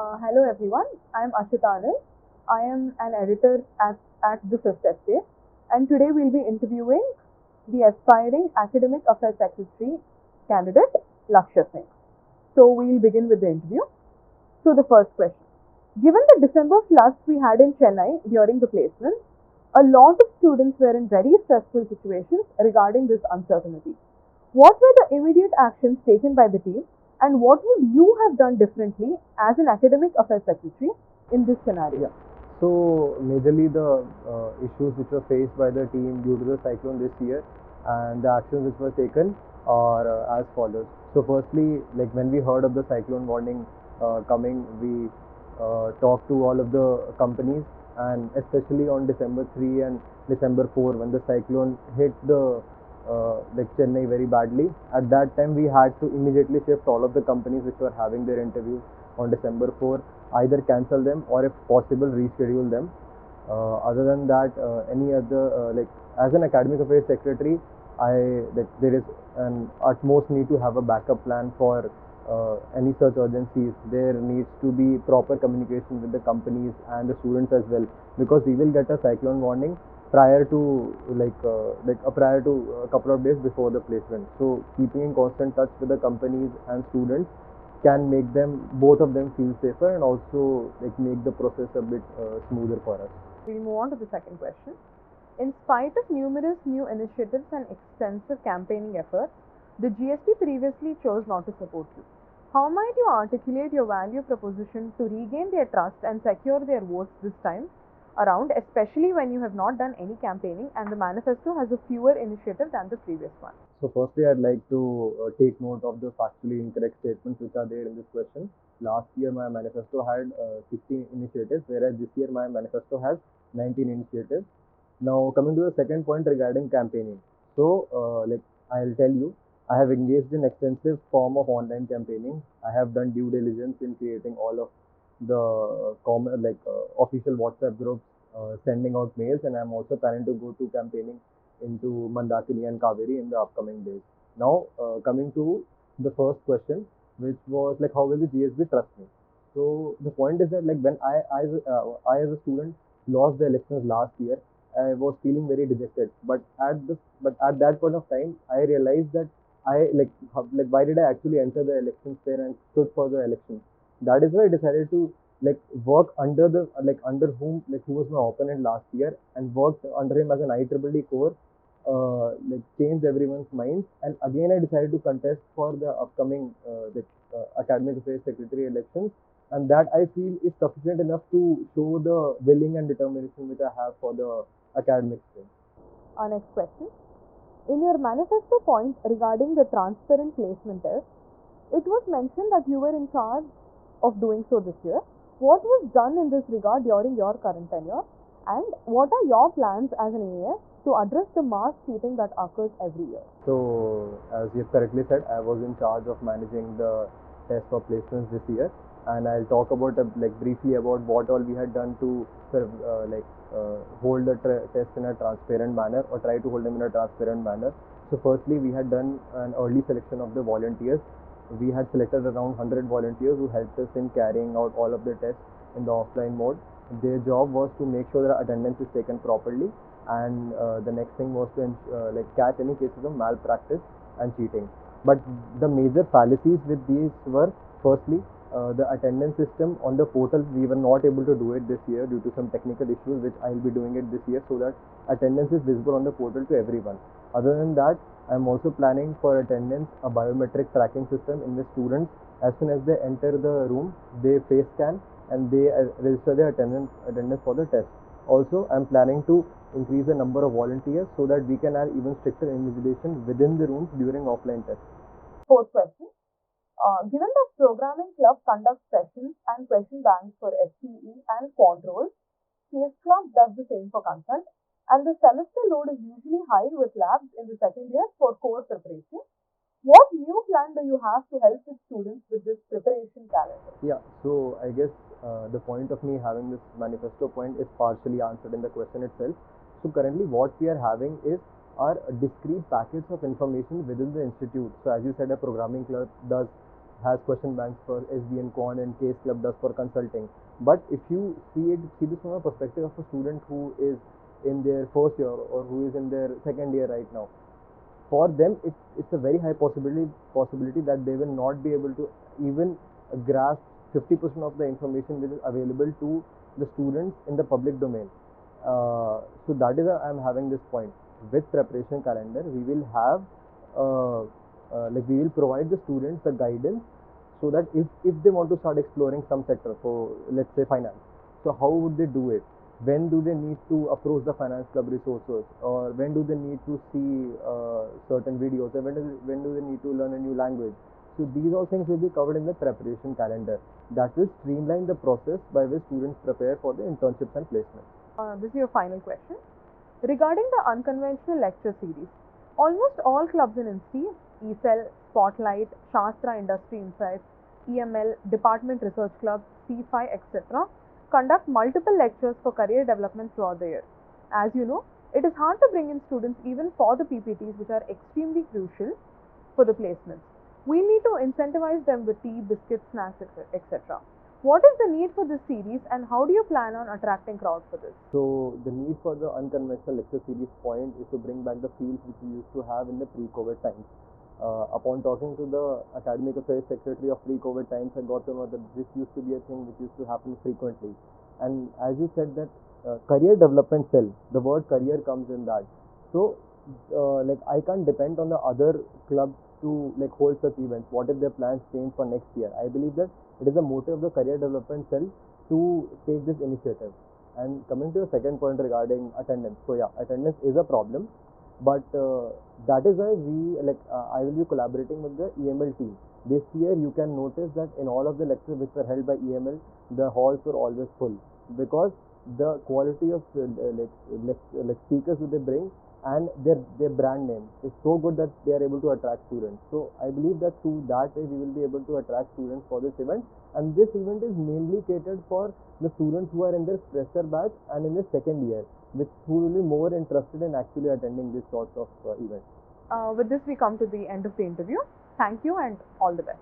Hello everyone, I am Ashita Anand. I am an editor at the Fifth Estate, and today we'll be interviewing the aspiring Academic Affairs Secretary candidate, Lakshya Singh. So we'll begin with the interview. So the first question. Given the December floods we had in Chennai during the placement, a lot of students were in very stressful situations regarding this uncertainty. What were the immediate actions taken by the team, and what would you have done differently as an academic affairs secretary in this scenario? Yeah. So majorly the issues which were faced by the team due to the cyclone this year and the actions which were taken are as follows. So firstly, like when we heard of the cyclone warning coming, we talked to all of the companies, and especially on December 3 and December 4 when the cyclone hit the like Chennai very badly. At that time, we had to immediately shift all of the companies which were having their interviews on December 4, either cancel them or if possible reschedule them. Other than that, any other like as an academic affairs secretary, I like there is an utmost need to have a backup plan for any such urgencies. There needs to be proper communication with the companies and the students as well, because we will get a cyclone warning prior to prior to a couple of days before the placement. So keeping in constant touch with the companies and students can make them, both of them, feel safer and also like make the process a bit smoother for us. We'll move on to the second question. In spite of numerous new initiatives and extensive campaigning efforts, the GST previously chose not to support you. How might you articulate your value proposition to regain their trust and secure their votes this time around, especially when you have not done any campaigning and the manifesto has a fewer initiative than the previous one? So firstly, I'd like to take note of the factually incorrect statements which are there in this question. Last year, my manifesto had 16 initiatives, whereas this year my manifesto has 19 initiatives. Now, coming to the second point regarding campaigning. So, I'll tell you, I have engaged in extensive form of online campaigning. I have done due diligence in creating all of the official WhatsApp groups, sending out mails, and I'm also planning to go to campaigning into Mandakini and Kaveri in the upcoming days. Now, coming to the first question, which was like, how will the GSB trust me? So the point is that like when I as a student lost the elections last year, I was feeling very dejected. But at that point of time, I realized that why did I actually enter the election fair and stood for the election? That is why I decided to like work under the under whom like who was my opponent last year and worked under him as an IEEE core, changed everyone's minds, and again I decided to contest for the upcoming academic affairs secretary elections, and that I feel is sufficient enough to show the willing and determination which I have for the academic thing. Our next question. In your manifesto point regarding the transparent placement test, it was mentioned that you were in charge of doing so this year. What was done in this regard during your current tenure, and what are your plans as an AAS to address the mass cheating that occurs every year? So, as you correctly said, I was in charge of managing the test for placements this year, and I'll talk about briefly about what all we had done to hold the test in a transparent manner, or try to hold them in a transparent manner. So, firstly, we had done an early selection of the volunteers. We had selected around 100 volunteers who helped us in carrying out all of the tests in the offline mode. Their job was to make sure that attendance is taken properly, and the next thing was to catch any cases of malpractice and cheating. But the major fallacies with these were, firstly, the attendance system on the portal. We were not able to do it this year due to some technical issues, which I'll be doing it this year so that attendance is visible on the portal to everyone. Other than that, I'm also planning for attendance a biometric tracking system in which students, as soon as they enter the room, they face scan and they register their attendance for the test. Also, I'm planning to increase the number of volunteers so that we can have even stricter invigilation within the rooms during offline tests. Fourth question. Given that programming club conducts sessions and question banks for SPE and quant roles, CS Club does the same for consult, and the semester load is usually high with labs in the second year for core preparation. What new plan do you have to help with students with this preparation calendar? Yeah, so I guess the point of me having this manifesto point is partially answered in the question itself. So currently what we are having is our discrete packets of information within the institute. So as you said, a programming club does has question banks for SBN Con and Case Club does for consulting. But if you see this from a perspective of a student who is in their first year or who is in their second year right now, for them it's a very high possibility that they will not be able to even grasp 50% of the information which is available to the students in the public domain. So that is why I'm having this point. With preparation calendar, we will have we will provide the students the guidance, so that if they want to start exploring some sector, so let's say finance, so how would they do it? When do they need to approach the finance club resources, or when do they need to see certain videos, or when do they need to learn a new language? So these all things will be covered in the preparation calendar. That will streamline the process by which students prepare for the internships and placements. This is your final question. Regarding the unconventional lecture series, almost all clubs in INSTI, ECEL, Spotlight, Shastra Industry Insights, EML, Department Research Club, T5E, etc., conduct multiple lectures for career development throughout the year. As you know, it is hard to bring in students even for the PPTs, which are extremely crucial for the placements. We need to incentivize them with tea, biscuits, snacks, etc. What is the need for this series, and how do you plan on attracting crowds for this? So the need for the unconventional lecture series point is to bring back the feels which we used to have in the pre-COVID times. Upon talking to the academic affairs secretary of pre-COVID times, I got to know that this used to be a thing which used to happen frequently. And as you said that career development cell, the word career comes in that. So I can't depend on the other clubs to hold such events. What if their plans change for next year? I believe that it is the motive of the career development cell to take this initiative. And coming to the second point regarding attendance, so yeah, attendance is a problem, but that is why I will be collaborating with the EML team. This year you can notice that in all of the lectures which were held by EML, the halls were always full, because the quality of speakers that they bring and their brand name is so good that they are able to attract students. So I believe that through that way we will be able to attract students for this event, and this event is mainly catered for the students who are in their fresher batch and in their second year, who will be more interested in actually attending this sort of events. With this, we come to the end of the interview. Thank you and all the best.